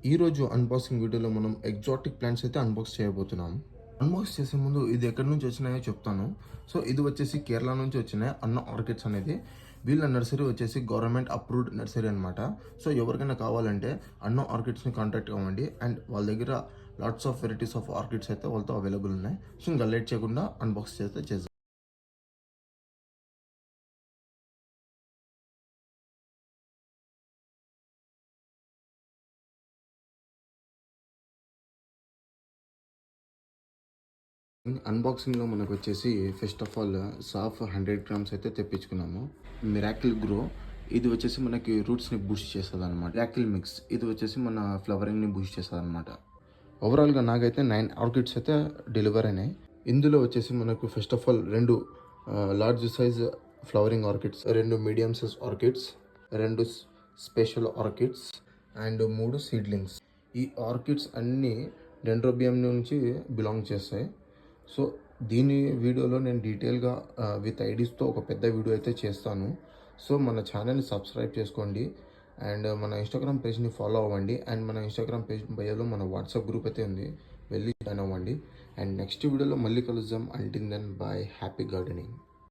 ఈరోజు అన్బాక్సింగ్ వీడియోలో మనం ఎగ్జాటిక్ ప్లాంట్స్ అయితే అన్బాక్స్ చేయబోతున్నాం. అన్బాక్స్ చేసే ముందు ఇది ఎక్కడి నుంచి వచ్చినాయో చెప్తాను. సో ఇది వచ్చేసి కేరళ నుంచి వచ్చినాయి అన్న ఆర్కిడ్స్ అనేది. వీళ్ళ నర్సరీ వచ్చేసి గవర్నమెంట్ అప్రూవ్డ్ నర్సరీ అనమాట. సో ఎవరికైనా కావాలంటే అన్న ఆర్కిడ్స్ని కాంటాక్ట్ అవ్వండి. అండ్ వాళ్ళ దగ్గర lots of varieties of orchids అయితే వాళ్ళతో అవైలబుల్ ఉన్నాయి. సో ఇంకా లేట్ చేయకుండా అన్బాక్స్ చేద్దాం. అన్బాక్సింగ్లో మనకు వచ్చేసి ఫస్ట్ ఆఫ్ ఆల్ సాఫ్ 100 గ్రామ్స్ అయితే తెప్పించుకున్నాము. మిరాకిల్ గ్రో ఇది వచ్చేసి మనకి రూట్స్ని బూస్ట్ చేస్తుంది అనమాట. మిరాకిల్ మిక్స్ ఇది వచ్చేసి మన ఫ్లవరింగ్ని బూస్ట్ చేస్తుంది అనమాట. ఓవరాల్గా నాకైతే 9 ఆర్కిడ్స్ అయితే డెలివర్ అయినాయి. ఇందులో వచ్చేసి మనకు first of all 2 large size flowering orchids, 2 medium size orchids, 2 special orchids and 3 seedlings. ఈ ఆర్కిడ్స్ అన్నీ డెండ్రోబియం నుంచి బిలాంగ్ చేస్తాయి. సో దీని వీడియోలో నేను డీటెయిల్గా విత్ ఐడీస్తో ఒక పెద్ద వీడియో అయితే చేస్తాను. సో మన ఛానల్ని సబ్స్క్రైబ్ చేసుకోండి అండ్ మన ఇన్స్టాగ్రామ్ పేజ్ని ఫాలో అవ్వండి. అండ్ మన ఇన్స్టాగ్రామ్ పేజ్ బయోలో మన వాట్సాప్ గ్రూప్ అయితే ఉంది, వెళ్ళి జాయిన్ అవ్వండి. అండ్ నెక్స్ట్ వీడియోలో మళ్ళీ కలుద్దాం. Until then bye, happy gardening.